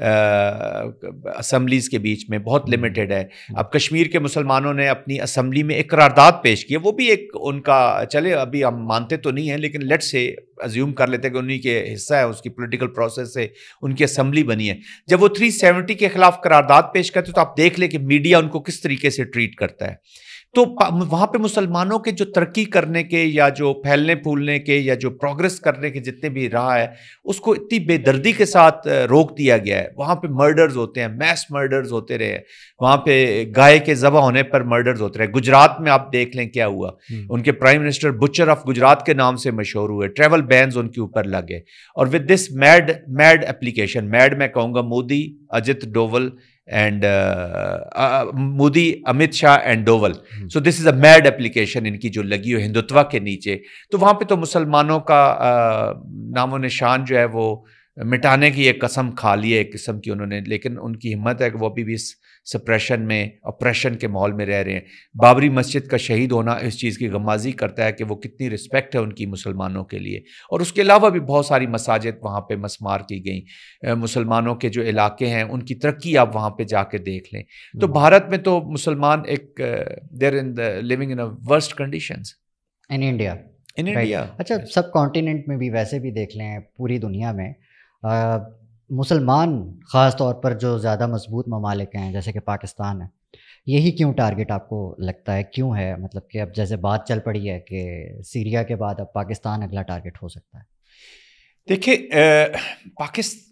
Assemblies کے بیچ میں بہت لمیٹڈ ہے. اب کشمیر کے مسلمانوں نے اپنی اسمبلی میں ایک قرارداد پیش کی ہے, وہ بھی ایک ان کا چلے ابھی ہم مانتے تو نہیں ہیں لیکن لیٹ سے ازیوم کر لیتے ہیں کہ انہی کے حصہ ہے, اس کی پولیٹیکل پروسیس سے ان کی اسمبلی بنی ہے. جب وہ 370 کے خلاف قرارداد پیش کرتے تو آپ دیکھ لیں کہ میڈیا ان کو کس طریقے سے ٹریٹ کرتا ہے. تو وہاں پہ مسلمانوں کے جو ترقی کرنے کے یا جو پھیلنے پھولنے کے یا جو پروگرس کرنے کے جتنے بھی راہ ہے اس کو اتنی بے دردی کے ساتھ روک دیا گیا ہے. وہاں پہ مرڈرز ہوتے ہیں, میس مرڈرز ہوتے رہے, وہاں پہ گائے کے ذبح ہونے پر مرڈرز ہوتے رہے. گجرات میں آپ دیکھ لیں کیا ہوا, ان کے prime minister Butcher of Gujarat کے نام سے مشہور ہوئے, ٹریول بینز ان کے اوپر لگے. اور with this made application, made میں کہوں گا Modi, Ajit Doval and Modi, Amit Shah and Doval. So this is a made application ان کی جو لگی ہو ہندوتوا کے نیچے. تو وہاں پہ تو مسلمانوں کا نام و نشان جو ہے وہ مٹانے کی ایک قسم کھا لی ہے ایک قسم کی انہوں نے, لیکن ان کی ہمت ہے کہ وہ ابھی بھی اس سپریشن میں, اپریشن کے ماحول میں رہ رہے ہیں. بابری مسجد کا شہید ہونا اس چیز کی غمازی کرتا ہے کہ وہ کتنی رسپیکٹ ہے ان کی مسلمانوں کے لیے. اور اس کے علاوہ بھی بہت ساری مساجد وہاں پہ مسمار کی گئیں. مسلمانوں کے جو علاقے ہیں ان کی ترقی آپ وہاں پہ جا کے دیکھ لیں. تو بھارت میں تو مسلمان ایک there in living in worst conditions in India. اچھا, سب کانٹیننٹ میں بھی ویسے بھی دیکھ لیں, پوری دنیا میں مسلمان خاص طور پر جو زیادہ مضبوط ممالک ہیں جیسے کہ پاکستان ہے, یہی کیوں ٹارگٹ آپ کو لگتا ہے کیوں ہے؟ مطلب کہ اب جیسے بات چل پڑی ہے کہ سیریا کے بعد اب پاکستان اگلا ٹارگٹ ہو سکتا ہے. دیکھیں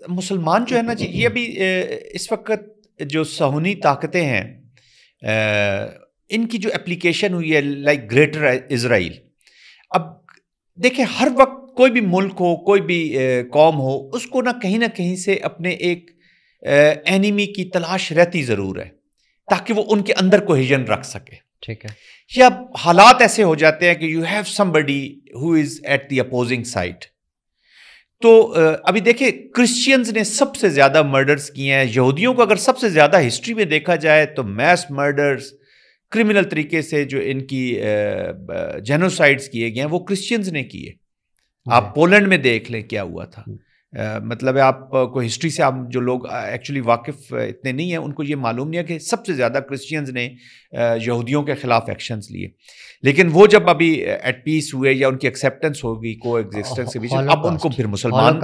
مسلمان جو ہے نا جی, یہ ابھی اس وقت جو صہیونی طاقتیں ہیں ان کی جو اپلیکیشن ہوئی ہے لائک گریٹر اسرائیل. اب دیکھیں ہر وقت کوئی بھی ملک ہو, کوئی بھی قوم ہو, اس کو نہ کہیں سے اپنے ایک اینیمی کی تلاش رہتی ضرور ہے تاکہ وہ ان کے اندر کوہیژن رکھ سکے. ٹھیک ہے. یا حالات ایسے ہو جاتے ہیں کہ you have somebody who is at the opposing side. تو ابھی دیکھیں کرسچینز نے سب سے زیادہ مرڈرز کیے ہیں. یہودیوں کو اگر سب سے زیادہ ہسٹری میں دیکھا جائے تو میس مرڈرز, کرمنل طریقے سے جو ان کی جینوسائڈز کیے گئے ہیں وہ کرسچینز نے کیے. آپ پولینڈ میں دیکھ لیں کیا ہوا تھا. مطلب ہے آپ کو ہسٹری سے آپ جو لوگ ایکچولی واقف اتنے نہیں ہیں ان کو یہ معلوم نہیں ہے کہ سب سے زیادہ کرسچینز نے یہودیوں کے خلاف ایکشنز لیے. لیکن وہ جب ابھی ایٹ پیس ہوئے یا ان کی ایکسیپٹنس ہوگی کو ایگزسٹنس کے بیچ, اب ان کو پھر مسلمان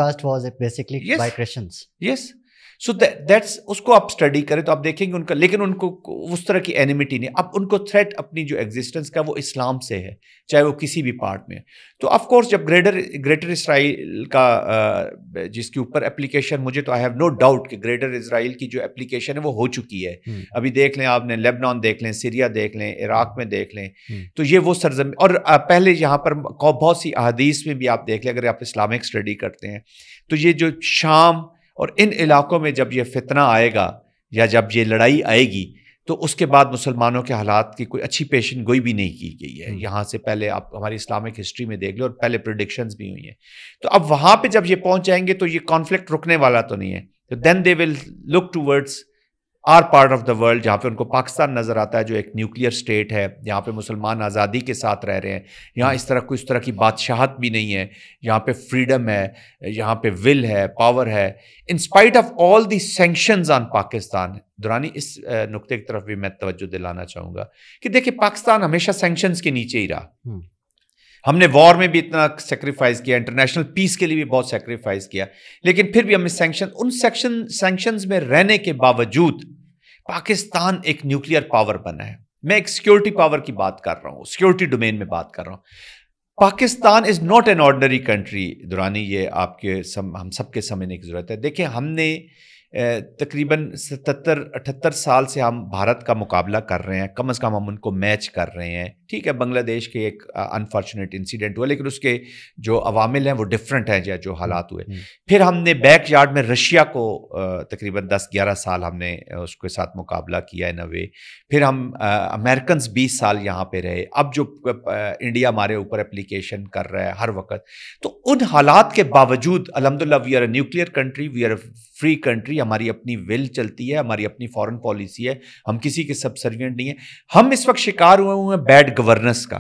یس سو دیٹس اس کو آپ اسٹڈی کریں تو آپ دیکھیں گے ان کا, لیکن ان کو اس طرح کی اینیمیٹی نہیں. اب ان کو تھریٹ اپنی جو ایگزسٹنس کا وہ اسلام سے ہے, چاہے وہ کسی بھی پارٹ میں. تو آف کورس جب گریٹر اسرائیل کا جس کے اوپر اپلیکیشن, مجھے تو آئی ہیو نو ڈاؤٹ کہ گریٹر اسرائیل کی جو اپلیکیشن ہے وہ ہو چکی ہے. ابھی دیکھ لیں آپ نے لیبنان دیکھ لیں, سیریا دیکھ لیں, عراق میں دیکھ لیں. تو یہ وہ سرزمین, اور پہلے یہاں پر بہت سی احادیث میں بھی آپ دیکھ لیں اگر آپ اسلامک اسٹڈی کرتے ہیں تو یہ جو شام اور ان علاقوں میں جب یہ فتنہ آئے گا یا جب یہ لڑائی آئے گی تو اس کے بعد مسلمانوں کے حالات کی کوئی اچھی پیشن گوئی بھی نہیں کی گئی ہے. یہاں سے پہلے آپ ہماری اسلامک ہسٹری میں دیکھ لیں, اور پہلے پریڈکشنز بھی ہوئی ہیں. تو اب وہاں پہ جب یہ پہنچ جائیں گے تو یہ کانفلکٹ رکنے والا تو نہیں ہے. تو then they will look towards our part of the world, جہاں پہ ان کو پاکستان نظر آتا ہے جو ایک نیوکلیئر اسٹیٹ ہے, جہاں پہ مسلمان آزادی کے ساتھ رہ رہے ہیں. یہاں اس طرح کی بادشاہت بھی نہیں ہے, یہاں پہ فریڈم ہے, یہاں پہ ول ہے, پاور ہے, in spite of all the sanctions on Pakistan. Durrani اس نقطے کی طرف بھی میں توجہ دلانا چاہوں گا کہ دیکھیں پاکستان ہمیشہ سینکشنز کے نیچے ہی رہا. ہم نے وار میں بھی اتنا سیکریفائز کیا, انٹرنیشنل پیس کے لیے بھی بہت سیکریفائز کیا, لیکن پھر بھی ہمیں سینکشنز میں رہنے کے باوجود پاکستان ایک نیوکلیئر پاور بنا ہے. میں ایک سیکیورٹی پاور کی بات کر رہا ہوں, سیکیورٹی ڈومین میں بات کر رہا ہوں. Pakistan is not an ordinary country. Durrani یہ آپ کے ہم سب کے سمجھنے کی ضرورت ہے. دیکھیں ہم نے تقریباً 77-78 سال سے ہم بھارت کا مقابلہ کر رہے ہیں, کم از کم ہم ان کو میچ کر رہے ہیں. ٹھیک ہے بنگلہ دیش کے ایک انفارچونیٹ انسیڈنٹ ہوا, لیکن اس کے جو عوامل ہیں وہ ڈفرینٹ ہیں جو حالات ہوئے. پھر ہم نے بیک یارڈ میں رشیا کو تقریباً 10-11 سال ہم نے اس کے ساتھ مقابلہ کیا ان اے وے. پھر ہم امریکنز 20 سال یہاں پہ رہے. اب جو انڈیا ہمارے اوپر اپلیکیشن کر رہا ہے ہر وقت, تو ان حالات کے باوجود الحمدللہ we are a nuclear country, we are a free country. ہماری اپنی ول چلتی ہے, ہماری اپنی فارن پالیسی ہے, ہم کسی کے سبسروینٹ نہیں ہیں. ہم اس وقت شکار ہوئے ہیں بیڈ گورننس کا.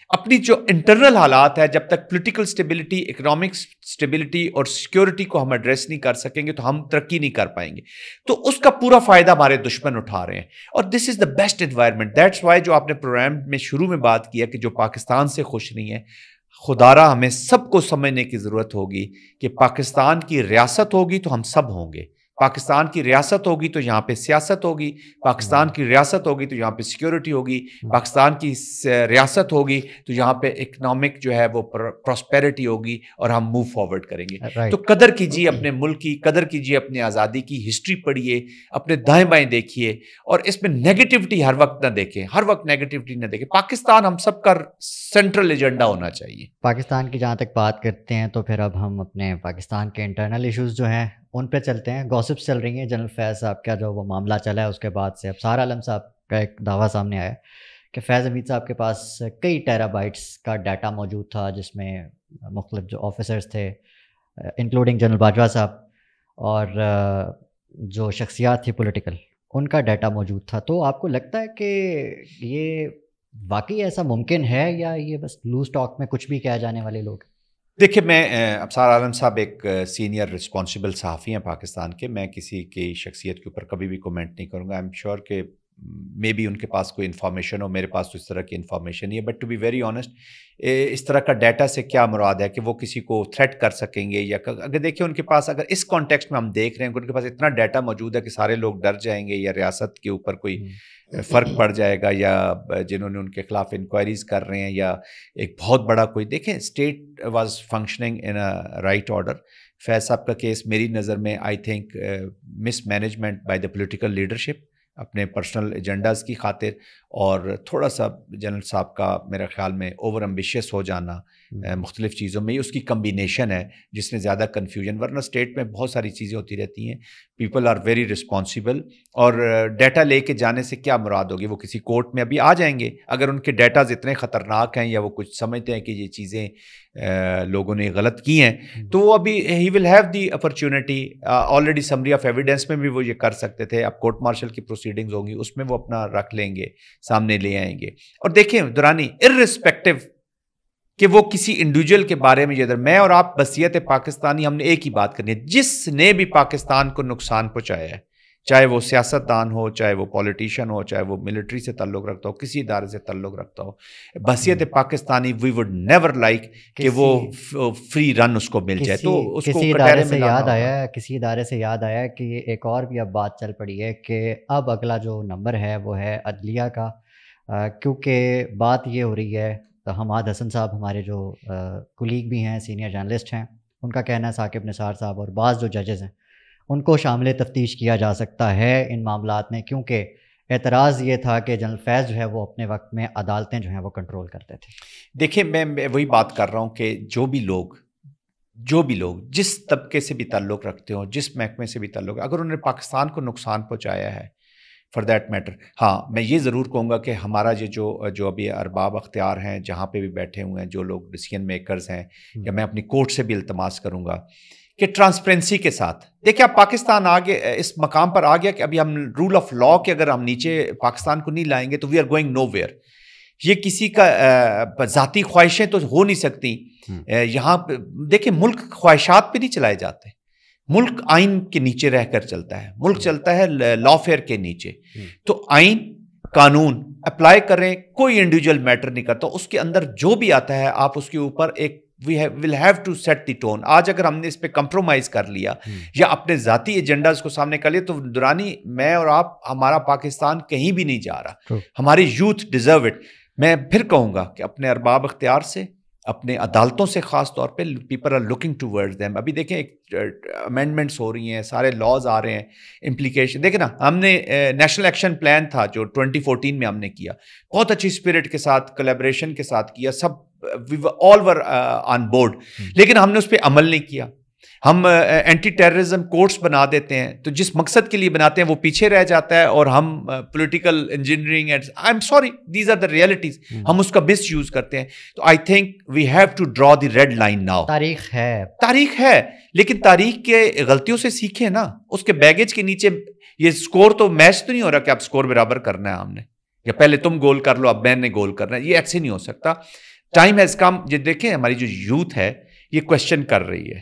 اپنی جو انٹرنل حالات ہے، جب تک پولیٹیکل سٹیبلٹی، اکنامک سٹیبلٹی اور سیکیورٹی کو ہم ایڈریس نہیں کر سکیں گے تو ہم ترقی نہیں کر پائیں گے. تو اس کا پورا فائدہ ہمارے دشمن اٹھا رہے ہیں، اور this is the best environment. That's why جو آپ نے پروگرام میں شروع میں بات کیا کہ جو پاکستان سے خوش نہیں ہے، خدارا ہمیں سب کو سمجھنے کی ضرورت ہوگی کہ پاکستان کی ریاست ہوگی تو ہم سب ہوں گے. پاکستان کی ریاست ہوگی تو یہاں پہ سیاست ہوگی، پاکستان کی ریاست ہوگی تو یہاں پہ سیکیورٹی ہوگی، پاکستان کی ریاست ہوگی تو یہاں پہ اکنامک جو ہے وہ پراسپیرٹی ہوگی، اور ہم موو فارورڈ کریں گے. تو قدر کیجیے اپنے ملک کی، قدر کیجیے اپنی آزادی کی. ہسٹری پڑھیے، اپنے دائیں بائیں دیکھیے، اور اس میں نیگیٹیوٹی ہر وقت نہ دیکھیں، ہر وقت نیگیٹیوٹی نہ دیکھیں. پاکستان ہم سب کا سینٹرل ایجنڈا ہونا چاہیے. پاکستان کی جہاں تک بات کرتے ہیں تو پھر اب ہم اپنے پاکستان کے انٹرنل ایشوز جو ہیں ان پہ چلتے ہیں. گوسپس چل رہی ہیں جنرل فیض صاحب کا جو وہ معاملہ چلا ہے، اس کے بعد سے اب سارا عالم صاحب کا ایک دعویٰ سامنے آیا کہ فیض حمید صاحب کے پاس کئی ٹیرا بائٹس کا ڈیٹا موجود تھا، جس میں مختلف جو آفیسرز تھے انکلوڈنگ جنرل باجوہ صاحب اور جو شخصیات تھی پولیٹیکل، ان کا ڈیٹا موجود تھا. تو آپ کو لگتا ہے کہ یہ واقعی ایسا ممکن ہے، یا یہ بس لوز ٹاک میں کچھ بھی کہا جانے والے لوگ؟ دیکھیں، میں ابصار عالم صاحب ایک سینئر رسپانسبل صحافی ہیں پاکستان کے. میں کسی کی شخصیت کے اوپر کبھی بھی کومنٹ نہیں کروں گا. آئی ایم شیور کہ مے بی ان کے پاس کوئی انفارمیشن ہو، میرے پاس تو اس طرح کی انفارمیشن نہیں ہے. But to be very honest, اس طرح کا ڈیٹا سے کیا مراد ہے کہ وہ کسی کو تھریٹ کر سکیں گے؟ یا اگر دیکھیں ان کے پاس، اگر اس کانٹیکسٹ میں ہم دیکھ رہے ہیں کہ ان کے پاس اتنا ڈیٹا موجود ہے کہ سارے لوگ ڈر جائیں گے، یا ریاست کے اوپر کوئی فرق پڑ جائے گا، یا جنہوں نے ان کے خلاف انکوائریز کر رہے ہیں، یا ایک بہت بڑا کوئی، دیکھیں state was functioning in a right order. Faiz Sahab کا کیس میری نظر میں I think mismanagement by the political leadership, اپنے پرسنل ایجنڈاز کی خاطر، اور تھوڑا سا جنرل صاحب کا میرے خیال میں اوور ایمبیشیس ہو جانا مختلف چیزوں میں، اس کی کمبینیشن ہے جس نے زیادہ کنفیوژن. ورنہ اسٹیٹ میں بہت ساری چیزیں ہوتی رہتی ہیں، پیپل آر ویری رسپانسیبل. اور ڈیٹا لے کے جانے سے کیا مراد ہوگی؟ وہ کسی کورٹ میں ابھی آ جائیں گے اگر ان کے ڈیٹاز اتنے خطرناک ہیں، یا وہ کچھ سمجھتے ہیں کہ یہ چیزیں لوگوں نے غلط کی ہیں، تو وہ ابھی ہی will have the opportunity. Already summary of evidence میں بھی وہ یہ کر سکتے تھے. اب کورٹ مارشل کی پروسیڈنگز ہوں گی، اس میں وہ اپنا رکھ لیں گے، سامنے لے آئیں گے. اور دیکھیں درانی، ارسپیکٹو کہ وہ کسی انڈیویجول کے بارے میں، ادھر میں اور آپ بصیت پاکستانی، ہم نے ایک ہی بات کرنی ہے، جس نے بھی پاکستان کو نقصان پہنچایا ہے، چاہے وہ سیاستدان ہو، چاہے وہ پولیٹیشین ہو، چاہے وہ ملٹری سے تعلق رکھتا ہو، کسی ادارے سے تعلق رکھتا ہو، بصیت Pakistani we would never like کہ وہ فری رن اس کو مل جائے. تو اس کو کسی ادارے سے یاد آیا کہ ایک اور بھی اب بات چل پڑی ہے کہ اب اگلا جو نمبر ہے وہ ہے عدلیہ کا، کیونکہ بات یہ ہو رہی ہے، حماد حسن صاحب ہمارے جو کولیگ بھی ہیں، سینئر جرنلسٹ ہیں، ان کا کہنا ہے ثاقب نثار صاحب اور بعض جو ججز ہیں ان کو شامل تفتیش کیا جا سکتا ہے ان معاملات میں، کیونکہ اعتراض یہ تھا کہ جنرل فیض جو ہے وہ اپنے وقت میں عدالتیں جو ہیں وہ کنٹرول کرتے تھے. دیکھیں، میں وہی بات کر رہا ہوں کہ جو بھی لوگ جس طبقے سے بھی تعلق رکھتے ہوں، جس محکمے سے بھی تعلق، اگر انہوں نے پاکستان کو نقصان پہنچایا ہے فار دیٹ میٹر، ہاں میں یہ ضرور کہوں گا کہ ہمارا یہ جو ابھی ارباب اختیار ہیں، جہاں پہ بھی بیٹھے ہوئے ہیں، جو لوگ ڈیسیژن میکرز ہیں، یا میں اپنی کورٹ سے بھی التماس کروں گا کہ ٹرانسپیرنسی کے ساتھ دیکھیں. اب پاکستان آگے اس مقام پر آ گیا کہ ابھی ہم رول آف لا کے اگر ہم نیچے پاکستان کو نہیں لائیں گے تو we are going nowhere. یہ کسی کا ذاتی خواہشیں تو ہو نہیں سکتی. یہاں دیکھیں، ملک خواہشات پہ نہیں چلائے جاتے، ملک آئین کے نیچے رہ کر چلتا ہے، ملک چلتا ہے لا فیئر کے نیچے. تو آئین قانون اپلائی کریں، کوئی انڈیویجول میٹر نہیں کرتا، اس کے اندر جو بھی آتا ہے آپ اس کے اوپر ایک we will have to set the tone. آج اگر ہم نے اس پہ کمپرومائز کر لیا یا اپنے ذاتی ایجنڈاز کو سامنے کر لیا تو درانی، میں اور آپ، ہمارا پاکستان کہیں بھی نہیں جا رہا. ہماری یوتھ ڈیزرو اٹ. میں پھر کہوں گا کہ اپنے ارباب اختیار سے، اپنے عدالتوں سے خاص طور پہ people are looking towards them. ابھی دیکھیں ایک امینڈمنٹس ہو رہی ہیں، سارے لاز آ رہے ہیں، امپلیکیشن دیکھیں نا. ہم نے نیشنل ایکشن پلان تھا جو 2014 میں ہم نے کیا، بہت اچھی اسپرٹ کے ساتھ، کولیبریشن کے ساتھ کیا، سب all were on board، لیکن ہم نے اس پہ عمل نہیں کیا. ہم اینٹی ٹیررزم کورٹس بنا دیتے ہیں، تو جس مقصد کے لیے بناتے ہیں وہ پیچھے رہ جاتا ہے، اور ہم political engineering, I am sorry, these are the realities, ہم اس کا مس یوز کرتے ہیں. تو I think we have to draw the red line now. تاریخ ہے، لیکن تاریخ کے غلطیوں سے سیکھیں نا. اس کے بیگیج کے نیچے یہ سکور تو میچ تو نہیں ہو رہا کہ اب سکور برابر کرنا ہے ہم نے. یا پہلے تم گول کر لو اب میں نے گول کرنا ہے. یہ ایسے نہیں ہو سکتا. Time has come. یہ دیکھیں ہماری جو یوتھ ہے یہ کوشچن کر رہی ہے.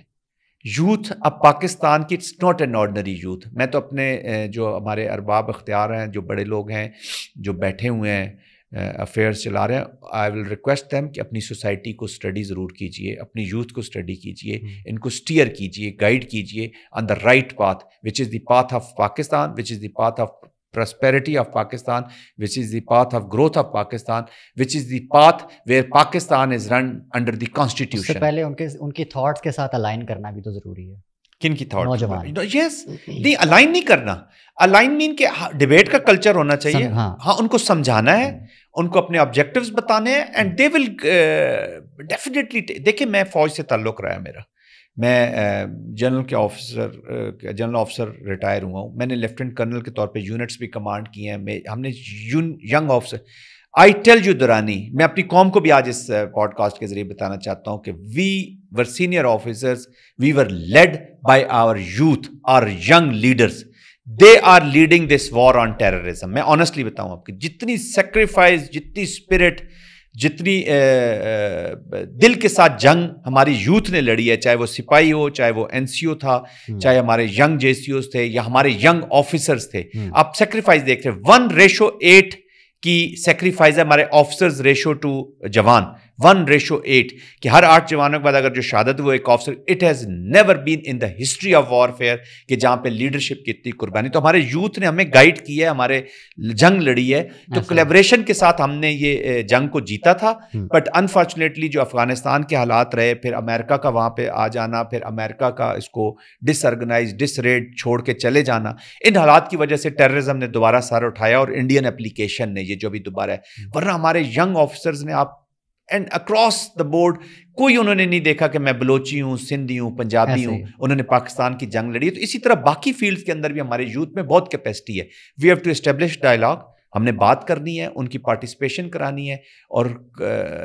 یوتھ اب پاکستان کی it's not an ordinary youth. میں تو اپنے جو ہمارے ارباب اختیار ہیں, جو بڑے لوگ ہیں جو بیٹھے ہوئے ہیں افیئرس چلا رہے ہیں, آئی ول ریکویسٹ دیم کہ اپنی سوسائٹی کو اسٹڈی ضرور کیجیے, اپنی یوتھ کو اسٹڈی کیجیے, ان کو اسٹیئر کیجیے, گائیڈ کیجیے on the right path which is the path of Pakistan, which is the path of prosperity of Pakistan, which is the path of growth of Pakistan, which is the path where Pakistan is run under the constitution. اس سے پہلے ان کی thoughts کے ساتھ align کرنا بھی تو ضروری ہے. کن کی تھاٹ؟ نوجوان. یس, نہیں الائن نہیں کرنا. الائن مین کہ ڈیبیٹ کا کلچر ہونا چاہیے. ہاں ان کو سمجھانا ہے, ان کو اپنے آبجیکٹیوز بتانے ہیں, اینڈ دے ول ڈیفینیٹلی. دیکھیں میں فوج سے تعلق رہا ہے میرا, میں جنرل آفیسر ریٹائر ہوا ہوں. میں نے لیفٹیننٹ کرنل کے طور پہ یونٹس بھی کمانڈ کی ہیں. ہم نے young officer, I tell you Durrani, میں اپنی قوم کو بھی آج اس پوڈ کاسٹ کے ذریعے بتانا چاہتا ہوں کہ we were senior officers, we were led by our youth, our young leaders. They are leading this war on terrorism. میں آنیسٹلی بتاؤں آپ کی, جتنی سیکریفائز, جتنی اسپرٹ, جتنی دل کے ساتھ جنگ ہماری یوتھ نے لڑی ہے, چاہے وہ سپاہی ہو, چاہے وہ این سی او تھا, چاہے ہمارے ینگ جے سی اوز تھے, یا ہمارے ینگ آفیسرز تھے. آپ سیکریفائز دیکھ رہے ہیں, 1:8 کی سیکریفائز ہے ہمارے آفیسرز ریشو ٹو جوان, 1:8 کہ ہر 8 جوانوں کے بعد اگر جو شہادت وہ ایک officer. It has never been in the history of warfare کہ جہاں پہ لیڈرشپ کی اتنی قربانی. تو ہمارے یوتھ نے ہمیں گائیڈ کیا ہے, ہمارے جنگ لڑی ہے, تو کولیبریشن کے ساتھ ہم نے یہ جنگ کو جیتا تھا. بٹ انفارچونیٹلی جو افغانستان کے حالات رہے, پھر امریکہ کا وہاں پہ آ جانا, پھر امریکہ کا اس کو ڈس آرگنائز, ڈس ریڈ چھوڑ کے چلے جانا, ان حالات کی وجہ سے ٹیررزم نے دوبارہ سر اٹھایا, اور انڈین اپلیکیشن نے یہ جو بھی دوبارہ ہے. ورنہ ہمارے ینگ آفیسرز نے, آپ اینڈ اکراس دا بورڈ, کوئی انہوں نے نہیں دیکھا کہ میں بلوچی ہوں, سندھی ہوں, پنجابی ہوں. انہوں نے پاکستان کی جنگ لڑی ہے. تو اسی طرح باقی فیلڈز کے اندر بھی ہمارے یوتھ میں بہت کیپیسٹی ہے. We have to establish dialogue. ہم نے بات کرنی ہے, ان کی پارٹیسپیشن کرانی ہے, اور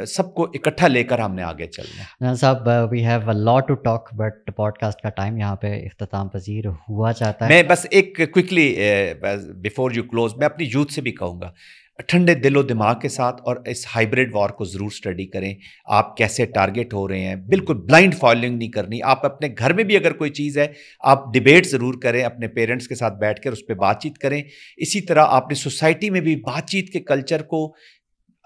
سب کو اکٹھا لے کر ہم نے آگے چلنا ہے. صاحب we have a lot to talk, but podcast کا ٹائم یہاں پہ اختتام پذیر ہوا چاہتا ہے. میں بس ایک کوئکلی بیفور یو کلوز, میں اپنی یوتھ سے بھی کہوں گا, ٹھنڈے دل و دماغ کے ساتھ اور اس ہائبریڈ وار کو ضرور اسٹڈی کریں. آپ کیسے ٹارگیٹ ہو رہے ہیں, بالکل بلائنڈ فالوئنگ نہیں کرنی. آپ اپنے گھر میں بھی اگر کوئی چیز ہے, آپ ڈیبیٹ ضرور کریں, اپنے پیرنٹس کے ساتھ بیٹھ کر اس پہ بات چیت کریں. اسی طرح آپ نے سوسائٹی میں بھی بات چیت کے کلچر کو,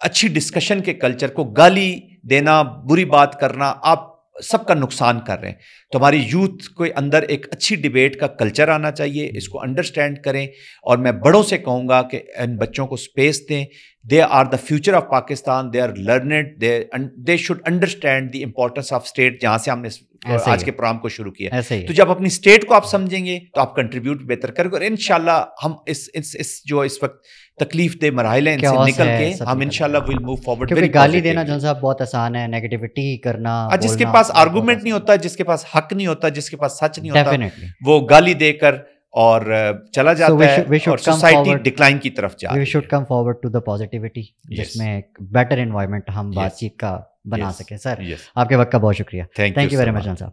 اچھی ڈسکشن کے کلچر کو, گالی دینا, بری بات کرنا, آپ سب کا نقصان کر رہے ہیں. تو ہماری یوتھ کو اندر ایک اچھی ڈیبیٹ کا کلچر آنا چاہیے, اس کو انڈرسٹینڈ کریں. اور میں بڑوں سے کہوں گا کہ ان بچوں کو اسپیس دیں. They are the future of Pakistan, they are learned, they should understand the importance of state, جہاں سے ہم نے آج کے پروگرام کو شروع کیا. تو جب اپنی اسٹیٹ کو آپ سمجھیں گے تو آپ کنٹریبیوٹ بہتر کریں گے, اور انشاءاللہ ہم اس وقت تکلیف دہ مراحل ہیں ان سے نکل کے ہم انشاءاللہ ول موو فارورڈ. کیونکہ گالی دینا جو صاحب بہت آسان ہے, نیگیٹیوٹی کرنا, جس کے پاس آرگومنٹ نہیں ہوتا, جس کے پاس حق نہیں ہوتا, جس کے پاس سچ نہیں ہوتا, وہ گالی دے کر اور چلا جاتا ہے, اور سوسائٹی ڈکلائن کی طرف جا رہی ہے. We should come forward to the positivity, جس میں ایک بیٹر انوائرمنٹ ہم بات چیت کا بنا سکیں. سر آپ کے وقت کا بہت شکریہ. تھینک یو ویری مچ صاحب.